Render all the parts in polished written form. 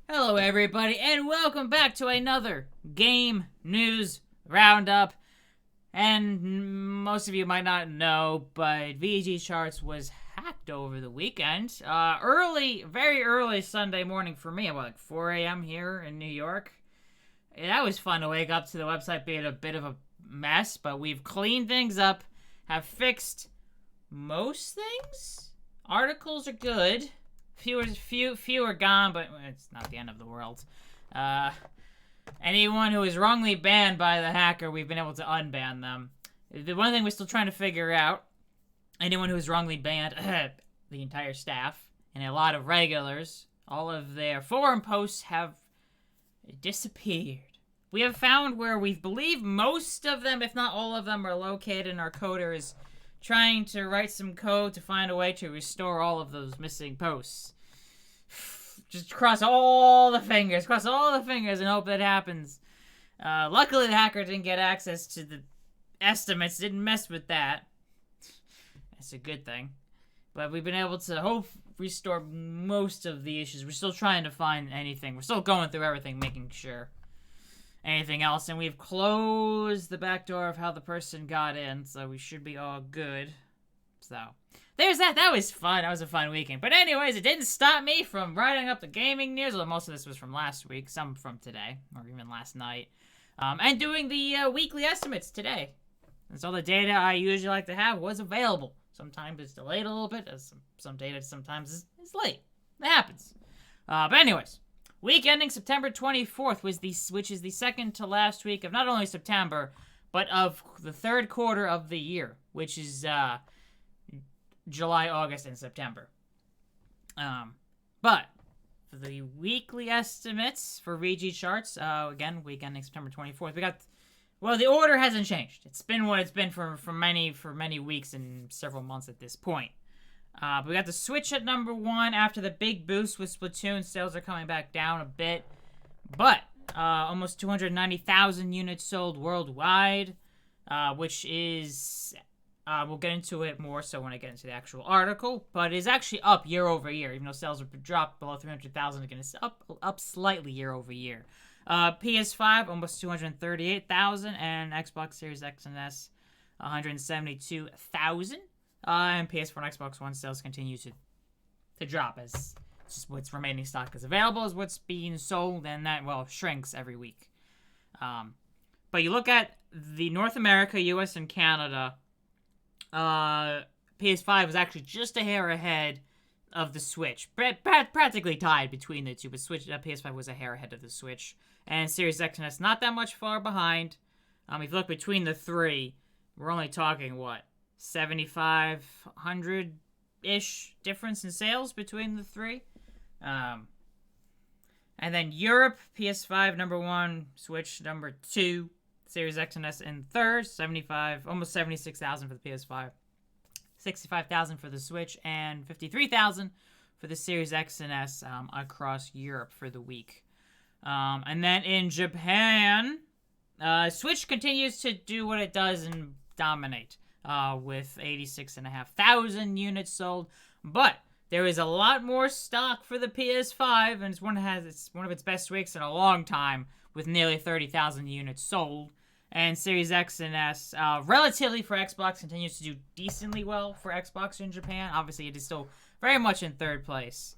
Hello, everybody, and welcome back to another Game News Roundup. And most of you might not know, but VGChartz was hacked over the weekend. Very early Sunday morning for me, about like 4 a.m. here in New York. That was fun to wake up to the website being a bit of a mess, but we've cleaned things up, have fixed most things. Articles are good. Few are gone, but it's not the end of the world. Anyone who is wrongly banned by the hacker, we've been able to unban them. The one thing we're still trying to figure out, anyone who is wrongly banned, the entire staff, and a lot of regulars, all of their forum posts have disappeared. We have found where we believe most of them, if not all of them, are located, and our coder is trying to write some code to find a way to restore all of those missing posts. Just cross all the fingers and hope that happens. Luckily, the hacker didn't get access to the estimates, didn't mess with that. That's a good thing. But we've been able to restore most of the issues. We're still trying to find anything. We're still going through everything, making sure. Anything else, and we've closed the back door of how the person got in, so we should be all good. So, there's that. That was fun. That was a fun weekend. But anyways, it didn't stop me from writing up the gaming news, although most of this was from last week, some from today, or even last night, and doing the weekly estimates today. And so the data I usually like to have was available. Sometimes it's delayed a little bit, as some data sometimes is late. That happens. But anyways. Week ending September 24th which is the second to last week of not only September, but of the third quarter of the year, which is July, August, and September. But for the weekly estimates for VGChartz, again, week ending September 24th, the order hasn't changed. It's been what it's been for many weeks and several months at this point. But we got the Switch at number 1 after the big boost with Splatoon. Sales are coming back down a bit. But almost 290,000 units sold worldwide, which is... we'll get into it more so when I get into the actual article. But it's actually up year over year. Even though sales have dropped below 300,000, again, it's up slightly year over year. PS5, almost 238,000. And Xbox Series X and S, 172,000. And PS4 and Xbox One sales continue to drop as just what's remaining stock is available is what's being sold, and that, shrinks every week. But you look at the North America, US, and Canada, PS5 was actually just a hair ahead of the Switch. Practically tied between the two, but PS5 was a hair ahead of the Switch. And Series X and S not that much far behind. If you look between the three, we're only talking, 7,500-ish difference in sales between the three. And then Europe, PS5 number 1, Switch number 2, Series X and S in third, almost 76,000 for the PS5, 65,000 for the Switch, and 53,000 for the Series X and S across Europe for the week. And then in Japan, Switch continues to do what it does and dominate. With 86,500 units sold, but there is a lot more stock for the PS5, and it's one of its best weeks in a long time, with nearly 30,000 units sold. And Series X and S, relatively for Xbox, continues to do decently well for Xbox in Japan. Obviously, it is still very much in third place,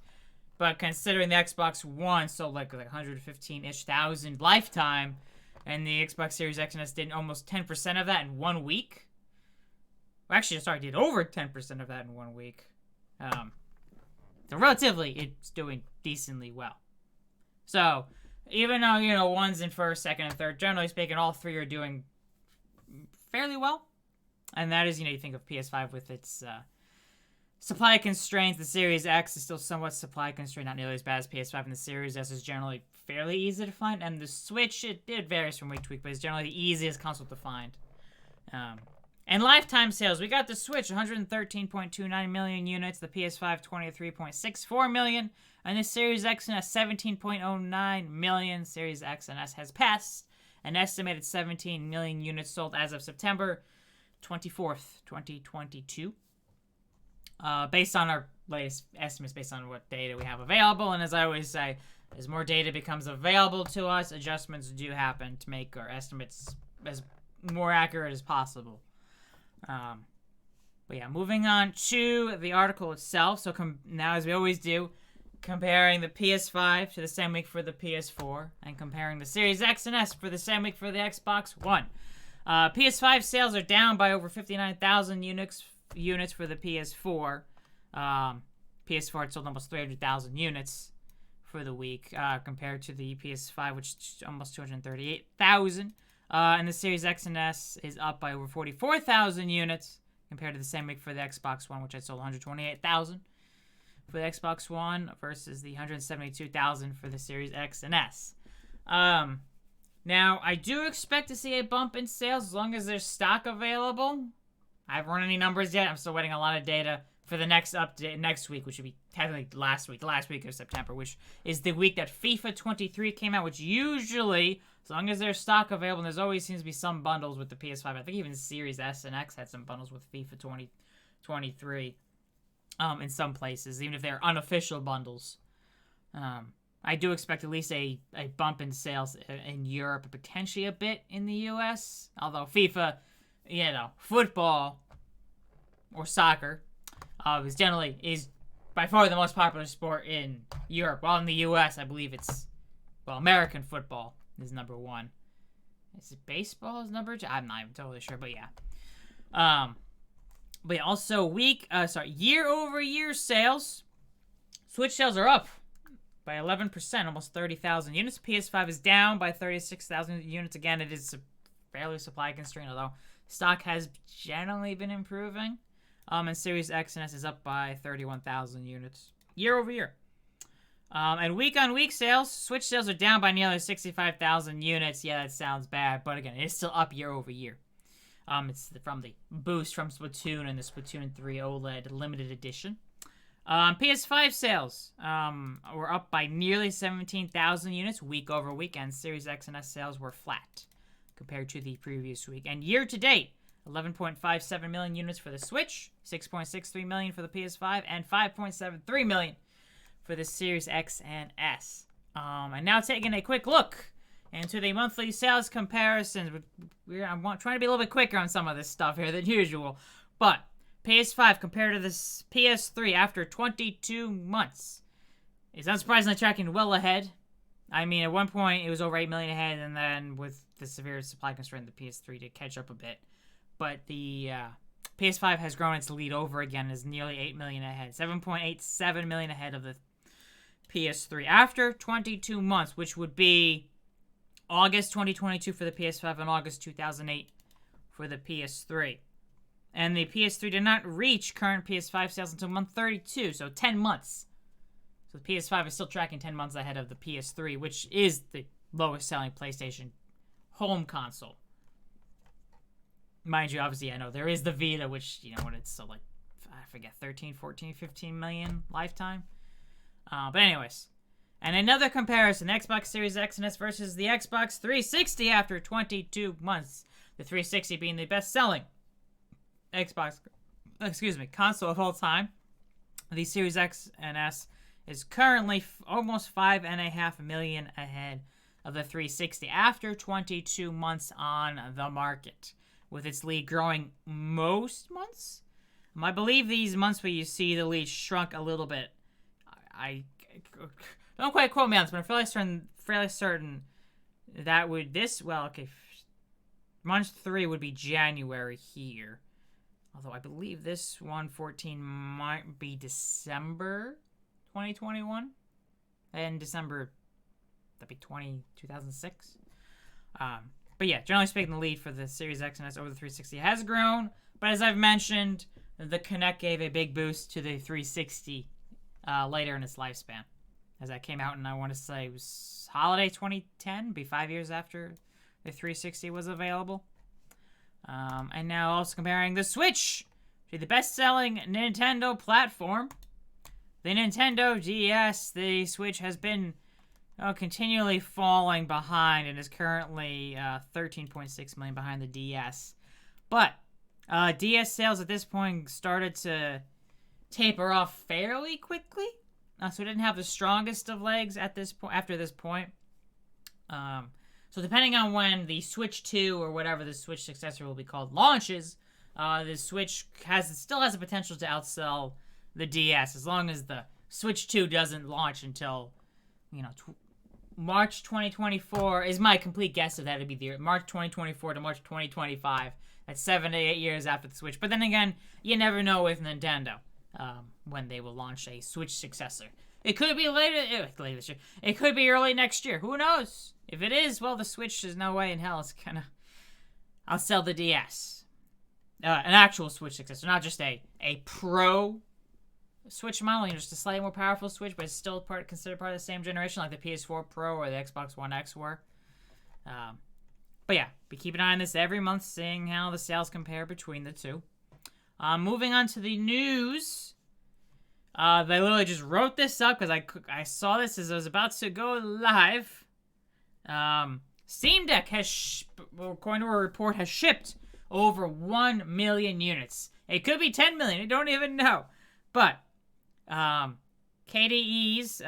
but considering the Xbox One sold like 115-ish thousand lifetime, and the Xbox Series X and S did almost 10% of that in 1 week. Did over 10% of that in 1 week. So relatively, it's doing decently well. So, even though, one's in first, second, and third, generally speaking, all three are doing fairly well. And that is, you think of PS5 with its supply constraints. The Series X is still somewhat supply constrained, not nearly as bad as PS5, and the Series S is generally fairly easy to find. And the Switch, it varies from week to week, but it's generally the easiest console to find. And lifetime sales, we got the Switch, 113.29 million units, the PS5, 23.64 million, and the Series X and S, 17.09 million. Series X and S has passed an estimated 17 million units sold as of September 24th, 2022. Based on our latest estimates, based on what data we have available, and as I always say, as more data becomes available to us, adjustments do happen to make our estimates as more accurate as possible. But yeah, moving on to the article itself. So now, as we always do, comparing the PS5 to the same week for the PS4, and comparing the Series X and S for the same week for the Xbox One. PS5 sales are down by over 59,000 units for the PS4. PS4 had sold almost 300,000 units for the week, compared to the PS5, which is almost 238,000. And the Series X and S is up by over 44,000 units compared to the same week for the Xbox One, which had sold 128,000 for the Xbox One versus the 172,000 for the Series X and S. Now, I do expect to see a bump in sales as long as there's stock available. I haven't run any numbers yet. I'm still waiting a lot of data for the next update next week, which would be technically the last week of September, which is the week that FIFA 23 came out, which usually, as long as there's stock available, and there's always seems to be some bundles with the PS5. I think even Series S and X had some bundles with FIFA 2023 in some places, even if they're unofficial bundles. I do expect at least a bump in sales in Europe, potentially a bit in the US. Although FIFA, football or soccer is by far the most popular sport in Europe. While in the US, I believe American football is number one. Is it baseball is number two? I'm not even totally sure, but yeah. But also year-over-year sales. Switch sales are up by 11%, almost 30,000 units. PS5 is down by 36,000 units. Again, it is fairly supply constrained, although stock has generally been improving. And Series X and S is up by 31,000 units year-over-year. And week-on-week sales, Switch sales are down by nearly 65,000 units. Yeah, that sounds bad, but again, it's still up year-over-year. It's from the boost from Splatoon and the Splatoon 3 OLED limited edition. PS5 sales were up by nearly 17,000 units week over week, and Series X and S sales were flat compared to the previous week. And year to date, 11.57 million units for the Switch, 6.63 million for the PS5, and 5.73 million for the Series X and S. And now taking a quick look into the monthly sales comparisons. I'm trying to be a little bit quicker on some of this stuff here than usual, but PS5 compared to the PS3 after 22 months is unsurprisingly tracking well ahead. I mean, at one point it was over 8 million ahead, and then with the severe supply constraint, the PS3 did catch up a bit. But the PS5 has grown its lead over again, is nearly 8 million ahead, 7.87 million ahead of the PS3 after 22 months, which would be August 2022 for the PS5 and August 2008 for the PS3. And the PS3 did not reach current PS5 sales until month 32, so 10 months. So the PS5 is still tracking 10 months ahead of the PS3, which is the lowest selling PlayStation home console. Mind you, obviously, I know there is the Vita, which, when it's still like, I forget, 13, 14, 15 million lifetime. But anyways. And another comparison, Xbox Series X and S versus the Xbox 360 after 22 months. The 360 being the best-selling console of all time. The Series X and S is currently almost 5.5 million ahead of the 360 after 22 months on the market, with its lead growing most months. I believe these months where you see the lead shrunk a little bit. I don't quite quote me on this, but I'm fairly certain that month 3 would be January here. Although I believe this 114 might be December 2021. And December, that'd be 2006. But yeah, generally speaking, the lead for the Series X and S over the 360 has grown. But as I've mentioned, the Kinect gave a big boost to the 360 later in its lifespan. As that came out, and I want to say it was holiday 2010, be 5 years after the 360 was available. And now also comparing the Switch to the best-selling Nintendo platform. The Nintendo DS, the Switch has been continually falling behind and is currently 13.6 million behind the DS. But DS sales at this point started to taper off fairly quickly. so it didn't have the strongest of legs at this point. After this point, so depending on when the Switch 2 or whatever the Switch successor will be called launches, the Switch still has the potential to outsell the DS as long as the Switch 2 doesn't launch until, March 2024 is my complete guess of that. It'd be the March 2024 to March 2025. That's 7 to 8 years after the Switch. But then again, you never know with Nintendo when they will launch a Switch successor. It could be later this year. It could be early next year. Who knows? If it is, well, the Switch, there's no way in hell it's gonna outsell the DS. An actual Switch successor, not just a Pro Switch model, just a slightly more powerful Switch, but it's still considered part of the same generation, like the PS4 Pro or the Xbox One X were. But yeah, be keeping an eye on this every month, seeing how the sales compare between the two. Moving on to the news. They literally just wrote this up because I saw this as I was about to go live. Steam Deck according to a report, has shipped over 1 million units. It could be 10 million. I don't even know. But KDE's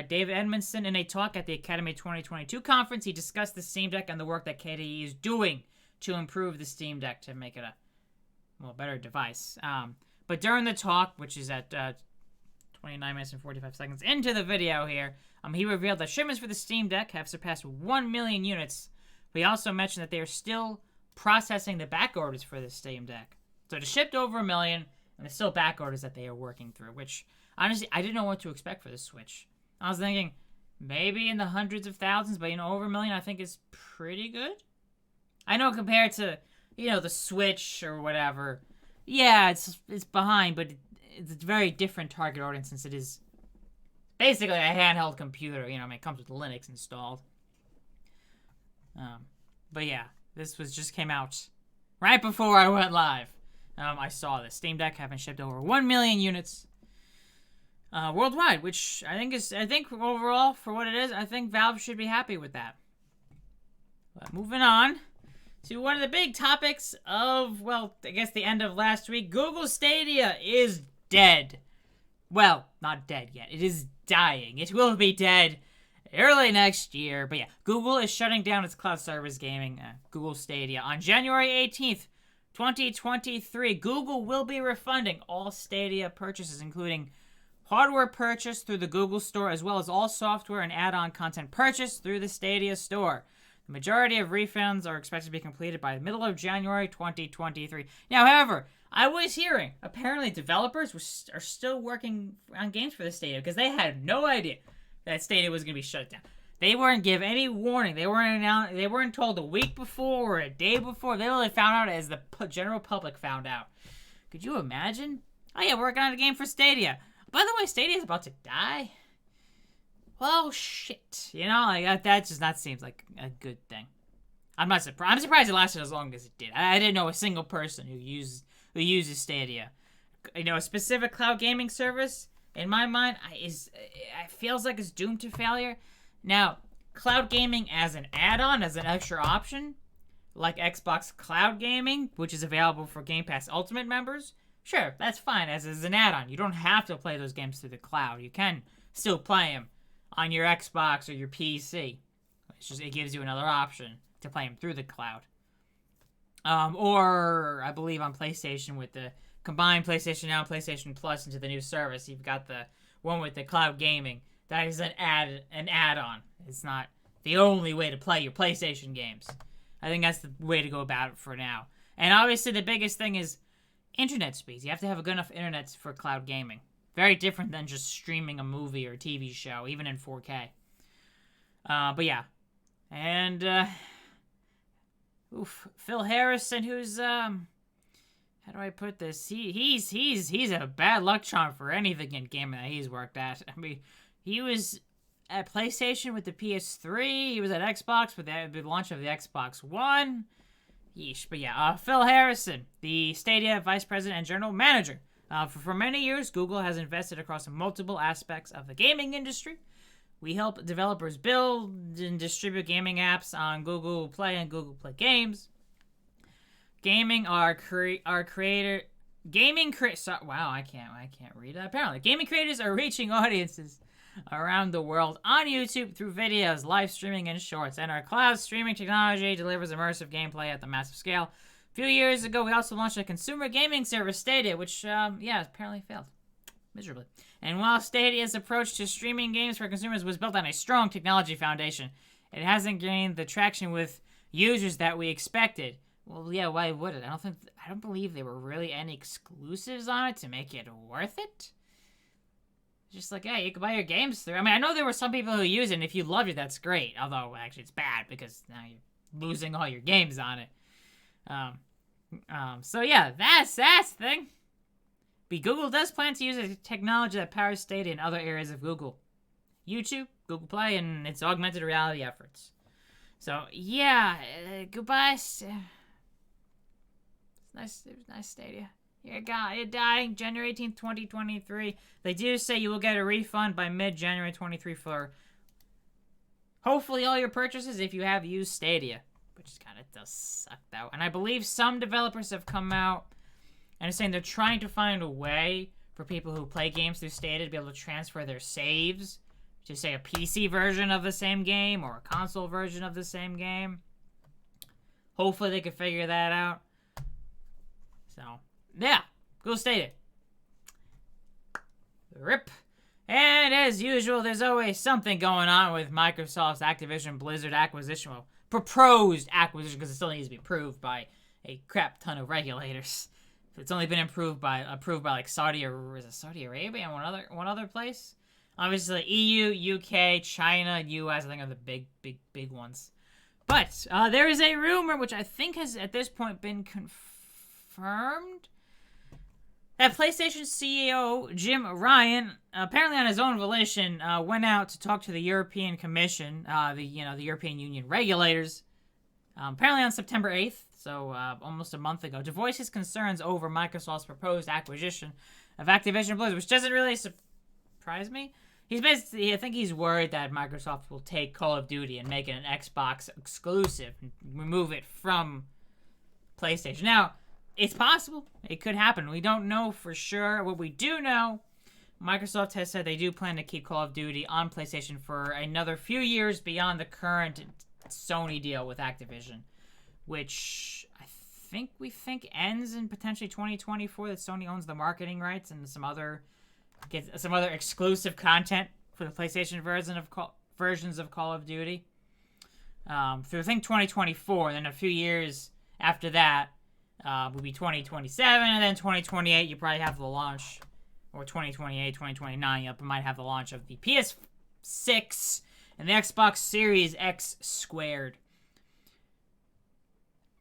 David Edmondson, in a talk at the Academy 2022 conference, he discussed the Steam Deck and the work that KDE is doing to improve the Steam Deck to make it a better device. But during the talk, which is at 29 minutes and 45 seconds into the video here, he revealed that shipments for the Steam Deck have surpassed 1 million units. But he also mentioned that they are still processing the back orders for the Steam Deck. So it shipped over 1 million, and there's still back orders that they are working through, which, honestly, I didn't know what to expect for the Switch. I was thinking maybe in the hundreds of thousands, but, over 1 million I think is pretty good. I know compared to, the Switch or whatever, yeah, it's behind, but it's a very different target audience since it is basically a handheld computer. It comes with Linux installed. But yeah, this just came out right before I went live. I saw this. Steam Deck having shipped over 1 million units worldwide, which I think overall, for what it is, I think Valve should be happy with that. But moving on to one of the big topics of, I guess the end of last week. Google Stadia is dead. Well, not dead yet. It is dying. It will be dead early next year. But yeah, Google is shutting down its cloud service gaming, Google Stadia, on January 18th, 2023. Google will be refunding all Stadia purchases, including hardware purchased through the Google Store, as well as all software and add-on content purchased through the Stadia Store. The majority of refunds are expected to be completed by the middle of January 2023. Now, however, I was hearing apparently developers are still working on games for the Stadia because they had no idea that Stadia was going to be shut down. They weren't given any warning. They weren't told a week before or a day before. They only found out as the general public found out. Could you imagine? Oh yeah, working on a game for Stadia. By the way, Stadia is about to die. Well, shit. That just not seems like a good thing. I'm not surprised. I'm surprised it lasted as long as it did. I didn't know a single person who uses Stadia. A specific cloud gaming service, in my mind, it feels like it's doomed to failure. Now, cloud gaming as an add-on, as an extra option, like Xbox Cloud Gaming, which is available for Game Pass Ultimate members, sure, that's fine as an add-on. You don't have to play those games through the cloud. You can still play them on your Xbox or your PC. It gives you another option to play them through the cloud. Or, I believe on PlayStation with the combined PlayStation Now and PlayStation Plus into the new service, you've got the one with the cloud gaming. That is an add-on. It's not the only way to play your PlayStation games. I think that's the way to go about it for now. And obviously the biggest thing is internet speeds. You have to have a good enough internet for cloud gaming. Very different than just streaming a movie or a TV show, even in 4K. But yeah. And, Phil Harrison, who's, how do I put this? He's a bad luck charm for anything in gaming that he's worked at. I mean, he was at PlayStation with the PS3. He was at Xbox with the launch of the Xbox One. Yeesh. But yeah, Phil Harrison, the Stadia Vice President and General Manager. For many years, Google has invested across multiple aspects of the gaming industry. We help developers build and distribute gaming apps on Google Play and Google Play Games. Gaming I can't read that. Apparently, gaming creators are reaching audiences around the world on YouTube through videos, live streaming, and shorts. And our cloud streaming technology delivers immersive gameplay at the massive scale. A few years ago, we also launched a consumer gaming service, Stadia, which, apparently failed miserably. And while Stadia's approach to streaming games for consumers was built on a strong technology foundation, it hasn't gained the traction with users that we expected. Well, yeah, why would it? I don't believe there were really any exclusives on it to make it worth it. Just like, hey, you can buy your games through. I mean, I know there were some people who use it, and if you love it, that's great. Although, actually, it's bad because now you're losing all your games on it. So yeah, that's the thing. But Google does plan to use a technology that powers Stadia in other areas of Google. YouTube, Google Play, and its augmented reality efforts. So, yeah, goodbye. It's nice Stadia. You're dying January 18th, 2023. They do say you will get a refund by mid-January 23 for hopefully all your purchases if you have used Stadia. Which kind of does suck, though. And I believe some developers have come out and are saying they're trying to find a way for people who play games through Stadia to be able to transfer their saves to, say, a PC version of the same game or a console version of the same game. Hopefully they can figure that out. So, yeah. Go Stadia. RIP. And as usual, there's always something going on with Microsoft's Activision Blizzard acquisition. Well, proposed acquisition, because it still needs to be approved by a crap ton of regulators. It's only been approved by like Saudi Arabia and one other place. Obviously, EU, UK, China, US, I think are the big ones. But there is a rumor, which I think has at this point been confirmed, that PlayStation CEO Jim Ryan, apparently on his own volition, went out to talk to the European Commission, the European Union regulators, apparently on September 8th, so almost a month ago, to voice his concerns over Microsoft's proposed acquisition of Activision Blizzard, which doesn't really surprise me. I think he's worried that Microsoft will take Call of Duty and make it an Xbox exclusive and remove it from PlayStation. Now, it's possible. It could happen. We don't know for sure. What we do know, Microsoft has said they do plan to keep Call of Duty on PlayStation for another few years beyond the current Sony deal with Activision, which we think ends in potentially 2024, that Sony owns the marketing rights and some other exclusive content for the PlayStation versions of Call of Duty. Through I think 2024, and then a few years after that will be 2027, and then 2028 you probably have the launch, or 2028, 2029 you might have the launch of the PS6 and the Xbox Series X squared.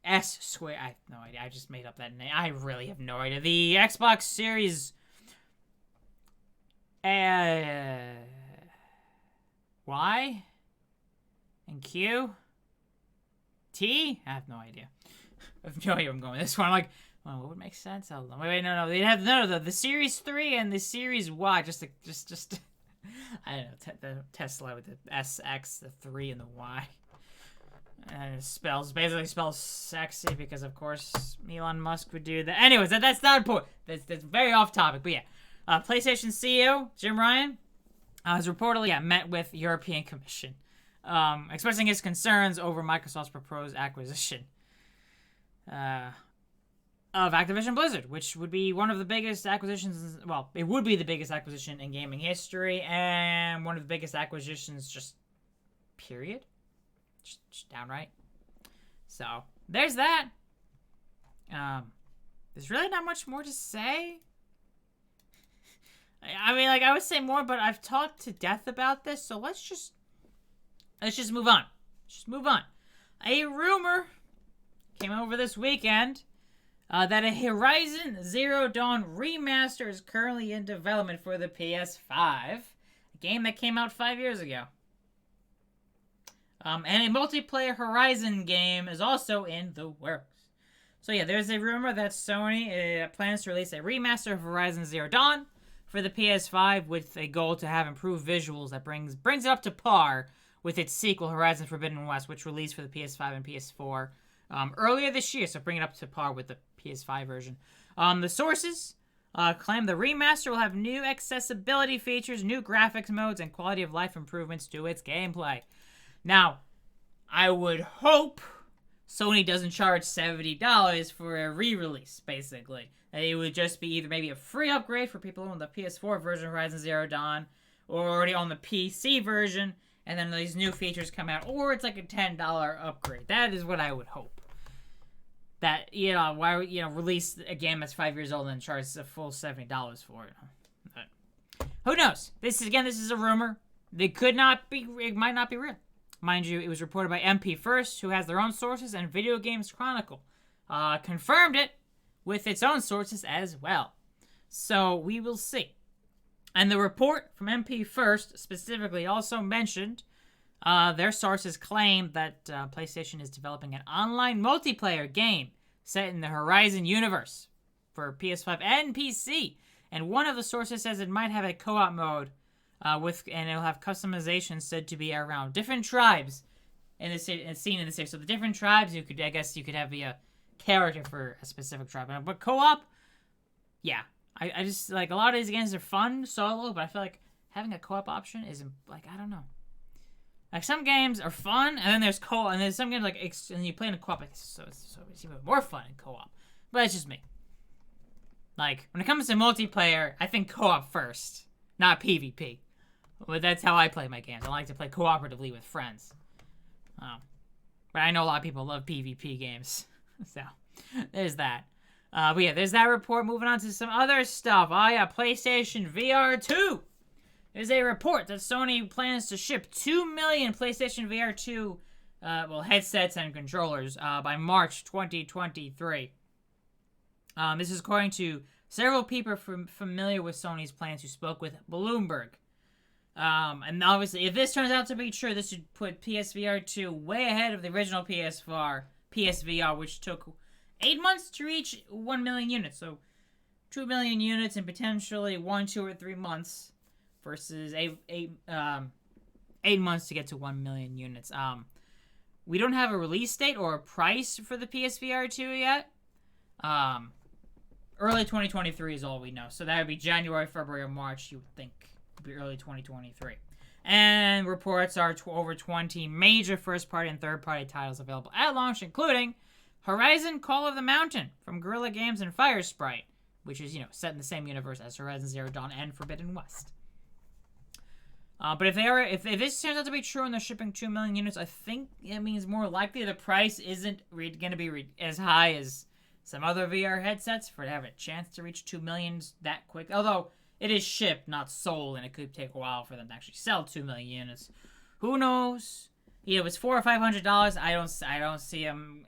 S squared. I have no idea. I just made up that name. I really have no idea. The Xbox Series Y and Q T? I have no idea. I have no idea where I'm going with this one. I'm like, well, what would make sense? Hold on. Wait, no. They have the Series 3 and the Series Y. Just I don't know, the Tesla with the SX, the 3 and the Y. And it basically spells sexy because, of course, Elon Musk would do that. Anyways, that's not important. That's very off topic. But yeah, PlayStation CEO Jim Ryan has reportedly met with European Commission, expressing his concerns over Microsoft's proposed acquisition of Activision Blizzard, which would be one of the biggest acquisitions. Well, it would be the biggest acquisition in gaming history, and one of the biggest acquisitions, just period. Just downright. So there's that. There's really not much more to say. I mean, like, I would say more, but I've talked to death about this, so let's just move on. Just move on. A rumor came over this weekend that a Horizon Zero Dawn remaster is currently in development for the PS5, a game that came out 5 years ago. And a multiplayer Horizon game is also in the works. So yeah, there's a rumor that Sony plans to release a remaster of Horizon Zero Dawn for the PS5 with a goal to have improved visuals that brings it up to par with its sequel, Horizon Forbidden West, which released for the PS5 and PS4 earlier this year, so bring it up to par with the PS5 version. The sources claim the remaster will have new accessibility features, new graphics modes, and quality of life improvements to its gameplay. Now, I would hope Sony doesn't charge $70 for a re-release, basically. That it would just be either maybe a free upgrade for people who own the PS4 version of Horizon Zero Dawn, or already on the PC version, and then these new features come out, or it's like a $10 upgrade. That is what I would hope. That, why, release a game that's 5 years old and charge a full $70 for it. But who knows? This is a rumor. It might not be real. Mind you, it was reported by MP First, who has their own sources, and Video Games Chronicle confirmed it with its own sources as well. So we will see. And the report from MP First specifically also mentioned their sources claim that PlayStation is developing an online multiplayer game set in the Horizon universe for PS5 and PC. And one of the sources says it might have a co-op mode and it'll have customization said to be around different tribes in the scene in the series. So the different tribes, you could have a character for a specific tribe. But co-op, yeah. I just, like, a lot of these games are fun solo, but I feel like having a co-op option is, like, I don't know. Like, some games are fun, and then there's co-op, and then some games, like, and you play in a co-op, like, so it's even more fun in co-op. But it's just me. Like, when it comes to multiplayer, I think co-op first, not PvP. But that's how I play my games. I like to play cooperatively with friends. But I know a lot of people love PvP games. So, there's that. But yeah, there's that report. Moving on to some other stuff. PlayStation VR 2. There's a report that Sony plans to ship 2 million PlayStation VR 2 headsets and controllers by March 2023. This is according to several people familiar with Sony's plans who spoke with Bloomberg. And obviously, if this turns out to be true, this would put PSVR 2 way ahead of the original PSVR, which took 8 months to reach 1 million units. So 2 million units in potentially 1, 2, or 3 months versus 8 months to get to 1 million units. We don't have a release date or a price for the PSVR 2 yet. Early 2023 is all we know. So that would be January, February, or March, you would think. Would be early 2023. And reports are over 20 major first-party and third-party titles available at launch, including Horizon Call of the Mountain from Guerrilla Games and Firesprite, which is, set in the same universe as Horizon Zero Dawn and Forbidden West. But if this turns out to be true and they're shipping 2 million units, I think it means more likely the price isn't going to be as high as some other VR headsets for it to have a chance to reach 2 million that quick. Although it is shipped, not sold, and it could take a while for them to actually sell 2 million units. Who knows? If it's $400 or $500, I don't see them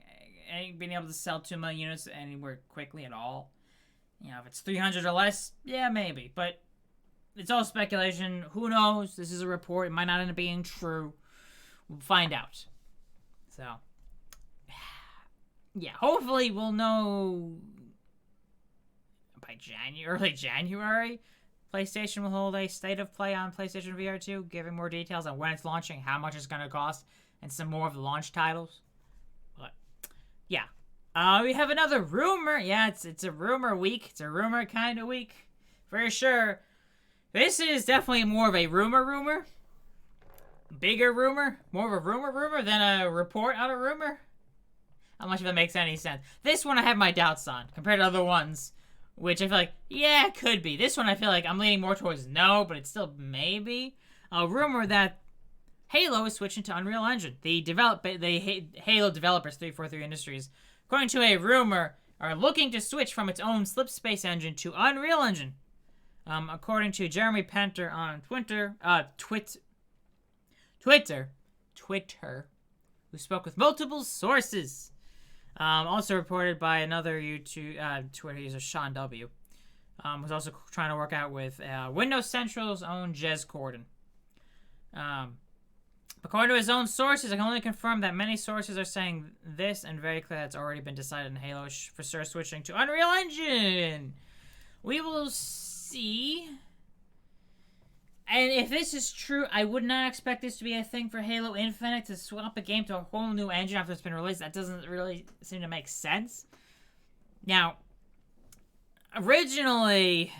being able to sell 2 million units anywhere quickly at all. If it's 300 or less, yeah, maybe. But it's all speculation. Who knows? This is a report. It might not end up being true. We'll find out. So, yeah, hopefully we'll know by early January. PlayStation will hold a state of play on PlayStation VR 2, giving more details on when it's launching, how much it's going to cost, and some more of the launch titles. But, yeah. We have another rumor. Yeah, it's a rumor week. It's a rumor kind of week. For sure. This is definitely more of a rumor. Bigger rumor. More of a rumor than a report on a rumor. How much of that makes any sense. This one I have my doubts on, compared to other ones, which I feel like, yeah, it could be. This one I feel like I'm leaning more towards no, but it's still maybe. A rumor that Halo is switching to Unreal Engine. The Halo developers, 343 Industries, according to a rumor, are looking to switch from its own Slipspace engine to Unreal Engine. According to Jeremy Penter on Twitter, who spoke with multiple sources. Also reported by another Twitter user, Sean W., who's also trying to work out with Windows Central's own Jez Corden. According to his own sources, I can only confirm that many sources are saying this, and very clear that's already been decided in Halo for sure switching to Unreal Engine. We will see. And if this is true, I would not expect this to be a thing for Halo Infinite, to swap a game to a whole new engine after it's been released. That doesn't really seem to make sense. Now, originally,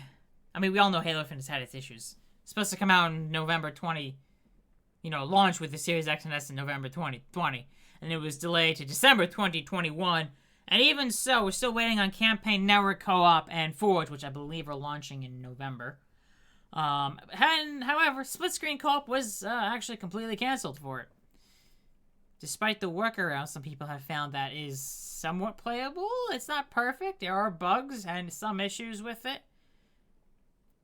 I mean, we all know Halo Infinite has had its issues. It's supposed to come out in November 20, launch with the Series X and S in November 2020. And it was delayed to December 2021. And even so, we're still waiting on Campaign Network Co-op and Forge, which I believe are launching in November. However, split screen co-op was actually completely canceled for it. Despite the workaround, some people have found that is somewhat playable. It's not perfect. There are bugs and some issues with it.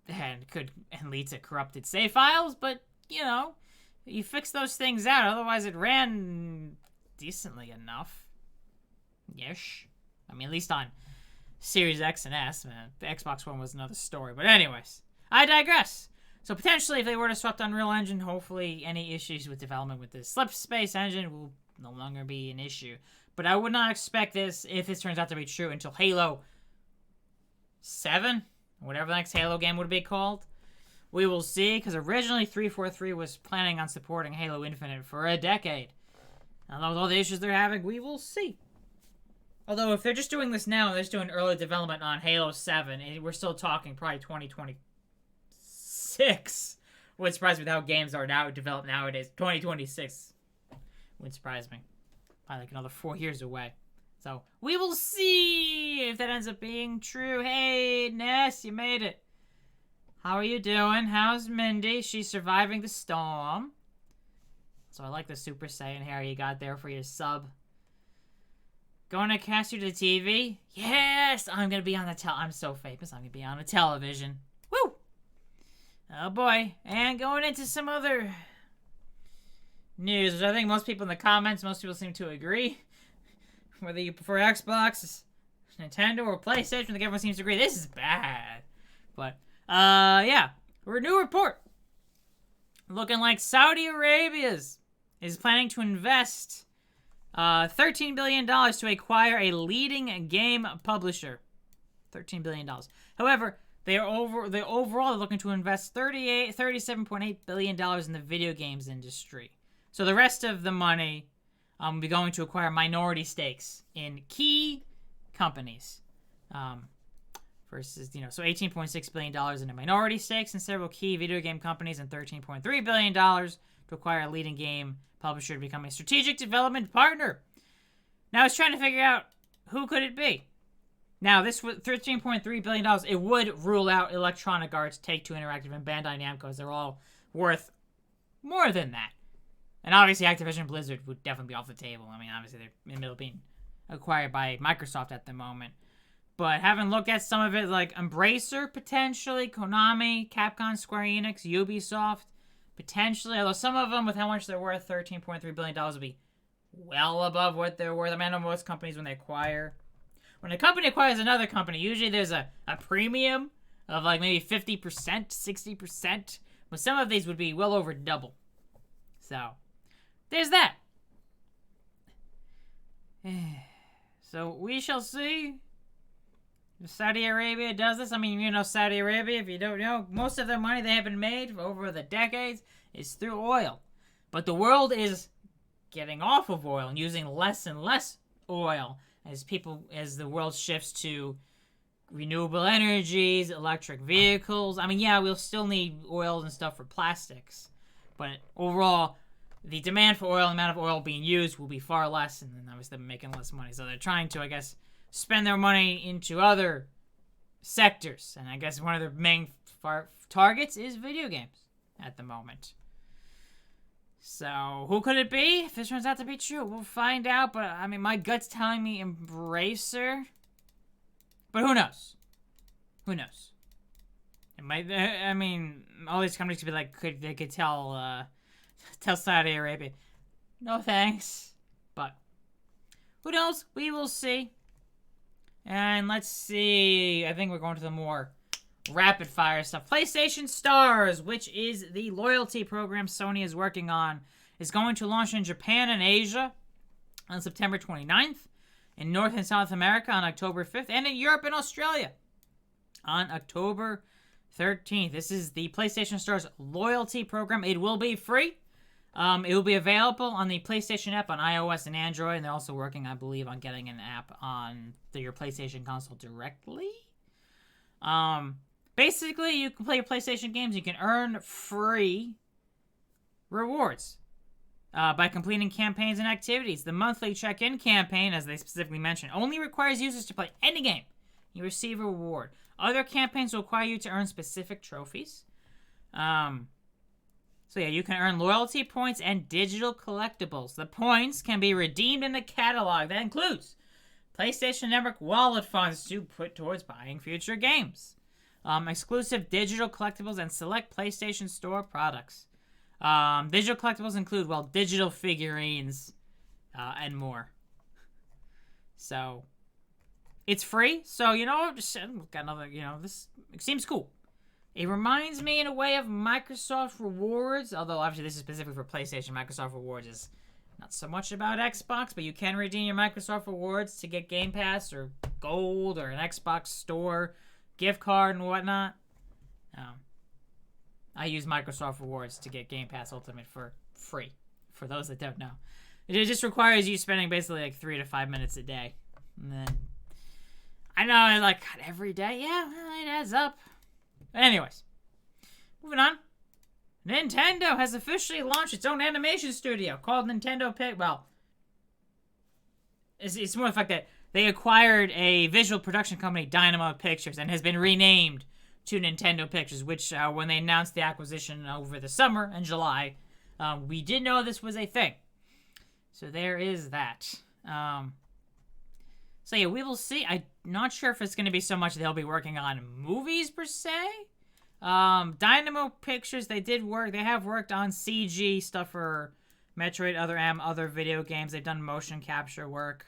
And could lead to corrupted save files, but, you fix those things out. Otherwise, it ran decently enough. Yes. I mean, at least on Series X and S. Man, the Xbox One was another story. But anyways, I digress. So potentially, if they were to swap to Unreal Engine, hopefully any issues with development with the Slip Space engine will no longer be an issue. But I would not expect this, if this turns out to be true, until Halo 7? Whatever the next Halo game would be called. We will see, because originally 343 was planning on supporting Halo Infinite for a decade. And with all the issues they're having, we will see. Although, if they're just doing this now, they're just doing early development on Halo 7, and we're still talking probably 2026. Wouldn't surprise me with how games are now developed nowadays. 2026 wouldn't surprise me. Probably like another 4 years away. So, we will see if that ends up being true. Hey, Ness, you made it. How are you doing? How's Mindy? She's surviving the storm. So, I like the Super Saiyan hair you got there for your sub. Going to cast you to the TV? Yes! I'm going to be on the I'm so famous. I'm going to be on the television. Woo! Oh, boy. And going into some other news, which I think most people in the comments, most people seem to agree. Whether you prefer Xbox, Nintendo, or PlayStation, I think everyone seems to agree this is bad. But, yeah. A new report. Looking like Saudi Arabia is planning to invest $13 billion to acquire a leading game publisher. $13 billion. However, overall they're looking to invest $37.8 billion in the video games industry. So the rest of the money will be going to acquire minority stakes in key companies. Versus, so $18.6 billion in minority stakes in several key video game companies and $13.3 billion to acquire a leading game publisher to become a strategic development partner. Now, I was trying to figure out who could it be. Now, this was $13.3 billion. It would rule out Electronic Arts, Take-Two Interactive, and Bandai Namco, because they're all worth more than that. And obviously, Activision Blizzard would definitely be off the table. I mean, obviously, they're in the middle of being acquired by Microsoft at the moment. But having looked at some of it, like Embracer, potentially, Konami, Capcom, Square Enix, Ubisoft, potentially. Although some of them, with how much they're worth, $13.3 billion would be well above what they're worth. I mean, I know most companies, when a company acquires another company, usually there's a premium of like maybe 50%, 60%. But some of these would be well over double. So, there's that. So, we shall see if Saudi Arabia does this. I mean, Saudi Arabia, if you don't know, most of their money they have been made over the decades is through oil. But the world is getting off of oil and using less and less oil as the world shifts to renewable energies, electric vehicles. I mean, yeah, we'll still need oils and stuff for plastics. But overall, the demand for oil, the amount of oil being used will be far less, and then obviously they're making less money. So they're trying to, I guess, spend their money into other sectors. And I guess one of their main targets is video games at the moment. So, who could it be? If this turns out to be true, we'll find out. But, I mean, my gut's telling me Embracer. But who knows? Who knows? It might, I mean, all these companies could be like, they could tell Saudi Arabia, no thanks. But, who knows? We will see. And let's see. I think we're going to the more rapid fire stuff. PlayStation Stars, which is the loyalty program Sony is working on, is going to launch in Japan and Asia on September 29th, in North and South America on October 5th, and in Europe and Australia on October 13th. This is the PlayStation Stars loyalty program. It will be free. It will be available on the PlayStation app on iOS and Android, and they're also working, I believe, on getting an app on your PlayStation console directly. Basically, you can play your PlayStation games. You can earn free rewards by completing campaigns and activities. The monthly check-in campaign, as they specifically mention, only requires users to play any game. You receive a reward. Other campaigns will require you to earn specific trophies. So yeah, you can earn loyalty points and digital collectibles. The points can be redeemed in the catalog. That includes PlayStation Network wallet funds to put towards buying future games. Exclusive digital collectibles and select PlayStation Store products. Digital collectibles include, well, digital figurines and more. So, it's free. So, just got another, this seems cool. It reminds me in a way of Microsoft Rewards, although obviously this is specifically for PlayStation. Microsoft Rewards is not so much about Xbox, but you can redeem your Microsoft Rewards to get Game Pass or Gold or an Xbox Store gift card and whatnot. I use Microsoft Rewards to get Game Pass Ultimate for free, for those that don't know. It just requires you spending basically like 3 to 5 minutes a day. And then, I know, like, every day, yeah, well, it adds up. But anyways, moving on. Nintendo has officially launched its own animation studio called Nintendo Well, it's more the fact that they acquired a visual production company, Dynamo Pictures, and has been renamed to Nintendo Pictures, which when they announced the acquisition over the summer in July, we did know this was a thing. So there is that. So yeah, we will see. I'm not sure if it's going to be so much they'll be working on movies per se. Dynamo Pictures, they have worked on CG stuff for Metroid, other video games. They've done motion capture work.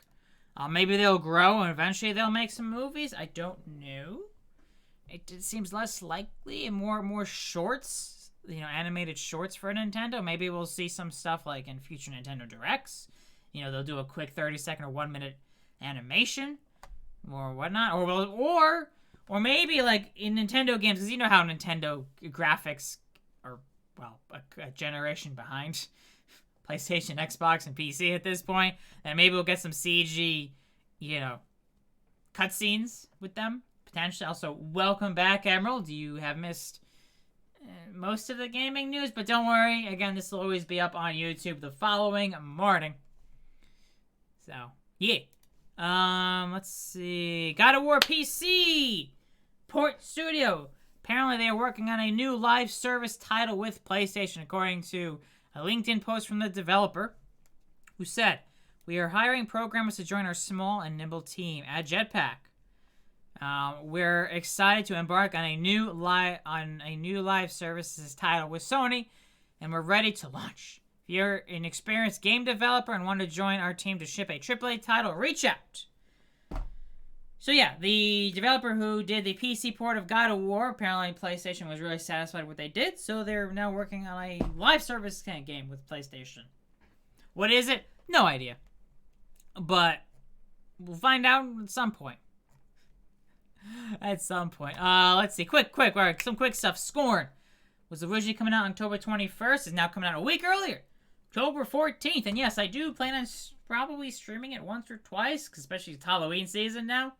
Maybe they'll grow and eventually they'll make some movies. I don't know. It seems less likely and more shorts, animated shorts for Nintendo. Maybe we'll see some stuff like in future Nintendo Directs. They'll do a quick 30-second or 1-minute animation or whatnot. Or maybe like in Nintendo games, because you know how Nintendo graphics are, well, a generation behind PlayStation, Xbox, and PC at this point. And maybe we'll get some CG, cutscenes with them. Potentially. Also, welcome back, Emerald. You have missed most of the gaming news, but don't worry. Again, this will always be up on YouTube the following morning. So, yeah. Let's see. God of War PC Port Studio. Apparently, they are working on a new live service title with PlayStation, according to a LinkedIn post from the developer, who said, "We are hiring programmers to join our small and nimble team at Jetpack. We're excited to embark on a new live services title with Sony, and we're ready to launch. If you're an experienced game developer and want to join our team to ship a AAA title, reach out." So yeah, the developer who did the PC port of God of War, apparently PlayStation was really satisfied with what they did, so they're now working on a live service kind of game with PlayStation. What is it? No idea. But we'll find out at some point. Let's see. Quick. All right, some quick stuff. Scorn was originally coming out on October 21st. Is now coming out a week earlier, October 14th. And yes, I do plan on probably streaming it once or twice, especially it's Halloween season now.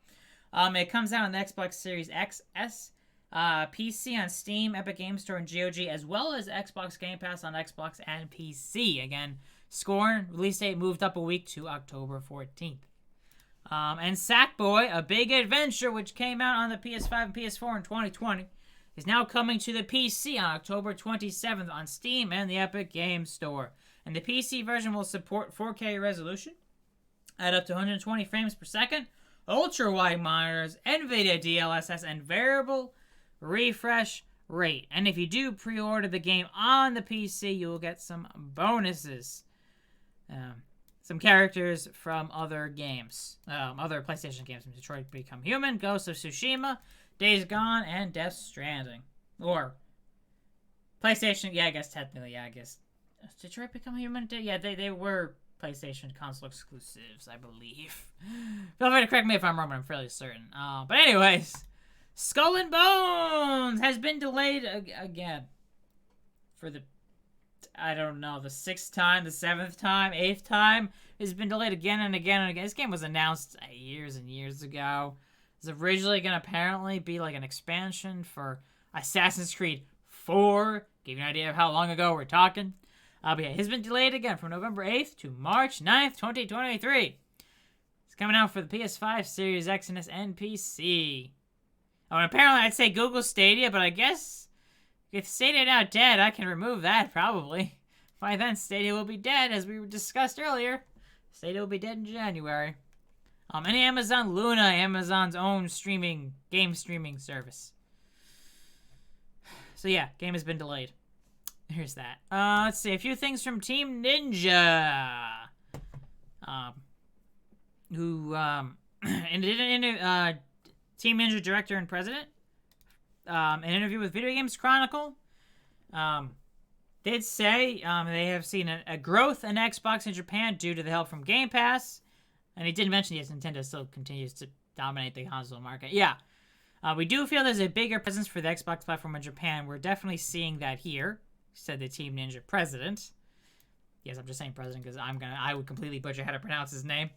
It comes out on the Xbox Series XS, PC on Steam, Epic Games Store, and GOG, as well as Xbox Game Pass on Xbox and PC. Again, Scorn release date moved up a week to October 14th. And Sackboy, A Big Adventure, which came out on the PS5 and PS4 in 2020, is now coming to the PC on October 27th on Steam and the Epic Games Store. And the PC version will support 4K resolution at up to 120 frames per second, ultra-wide monitors, NVIDIA DLSS, and variable refresh rate. And if you do pre-order the game on the PC, you will get some bonuses. Some characters from other games, other PlayStation games, from Detroit Become Human, Ghost of Tsushima, Days Gone, and Death Stranding. Or PlayStation, yeah, I guess technically, yeah, I guess. Detroit Become Human? Yeah, they were PlayStation console exclusives, I believe. Feel free to correct me if I'm wrong, but I'm fairly certain. But anyways, Skull and Bones has been delayed again. For the, I don't know, the 6th time, the 7th time, 8th time. It's been delayed again and again and again. This game was announced years and years ago. It's originally going to apparently be like an expansion for Assassin's Creed 4. Give you an idea of how long ago we're talking. But yeah, it's been delayed again from November 8th to March 9th, 2023. It's coming out for the PS5, Series X, and S, and PC. Oh, and apparently I'd say Google Stadia, but I guess if Stadia now dead, I can remove that, probably. By then, Stadia will be dead, as we discussed earlier. Stadia will be dead in January. And Amazon Luna, Amazon's own game streaming service. So yeah, game has been delayed. Here's that. Let's see, a few things from Team Ninja. Team Ninja director and president, an interview with Video Games Chronicle, did say they have seen a growth in Xbox in Japan due to the help from Game Pass. And he did mention, yes, Nintendo still continues to dominate the console market. Yeah. We do feel there's a bigger presence for the Xbox platform in Japan. We're definitely seeing that here, said the Team Ninja president. Yes, I'm just saying president because I would completely butcher how to pronounce his name.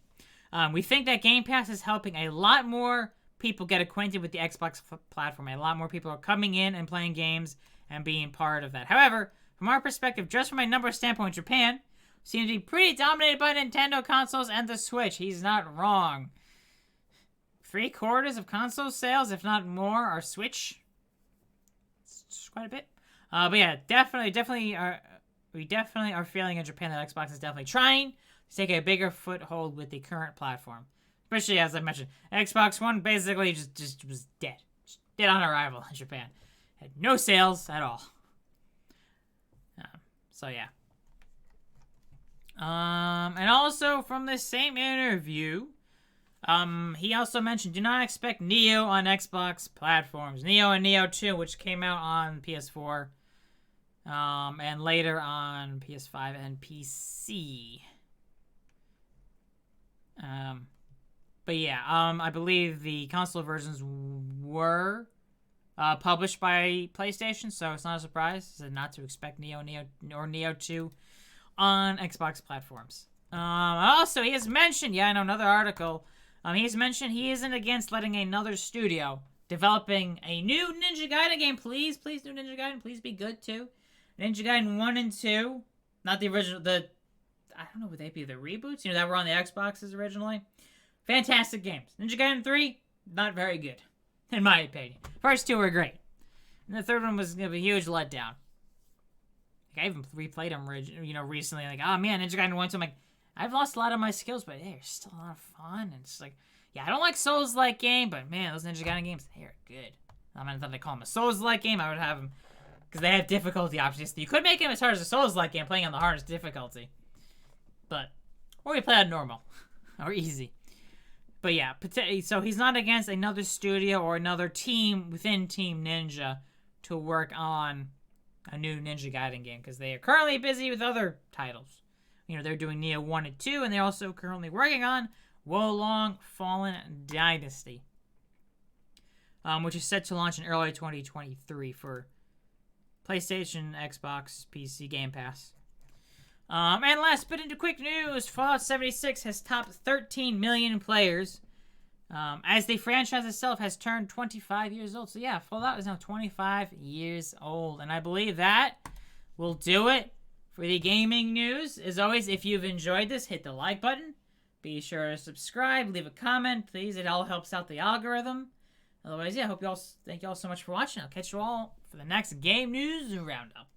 We think that Game Pass is helping a lot more people get acquainted with the Xbox platform. A lot more people are coming in and playing games and being part of that. However, from our perspective, just from a numbers standpoint, Japan seems to be pretty dominated by Nintendo consoles and the Switch. He's not wrong. 3/4 of console sales, if not more, are Switch. It's quite a bit. But yeah, we definitely are feeling in Japan that Xbox is definitely trying to take a bigger foothold with the current platform. Especially, as I mentioned, Xbox One basically just was dead. Just dead on arrival in Japan. Had no sales at all. So yeah. And also from this same interview, he also mentioned, do not expect Neo on Xbox platforms. Neo and Neo 2, which came out on PS4, and later on PS5 and PC. But yeah, I believe the console versions were published by PlayStation, so it's not a surprise. He said not to expect Neo 2 on Xbox platforms. Also, he has mentioned, another article, he's mentioned he isn't against letting another studio developing a new Ninja Gaiden game. Please, new Ninja Gaiden, please be good too. Ninja Gaiden 1 and 2, not the original, I don't know, would they be the reboots? That were on the Xboxes originally. Fantastic games. Ninja Gaiden 3, not very good, in my opinion. First two were great. And the third one was going to be a huge letdown. I even replayed them, recently. Like, oh man, Ninja Gaiden 1, 2. I'm like, I've lost a lot of my skills, but they're still a lot of fun. And it's like, yeah, I don't like Souls-like game, but man, those Ninja Gaiden games, they're good. I mean, I thought they call them a Souls-like game. I would have them, because they have difficulty options. You could make them as hard as a Souls-like game, playing on the hardest difficulty. Or you play on normal, or easy. But yeah, so he's not against another studio or another team within Team Ninja to work on a new Ninja Gaiden game, because they are currently busy with other titles. They're doing Neo 1 and 2, and they're also currently working on Wolong Fallen Dynasty, which is set to launch in early 2023 for PlayStation, Xbox, PC, Game Pass. And last bit into quick news, Fallout 76 has topped 13 million players, as the franchise itself has turned 25 years old. So yeah, Fallout is now 25 years old, and I believe that will do it for the gaming news. As always, if you've enjoyed this, hit the like button. Be sure to subscribe, leave a comment, please. It all helps out the algorithm. Otherwise, yeah, thank you all so much for watching. I'll catch you all for the next Game News Roundup.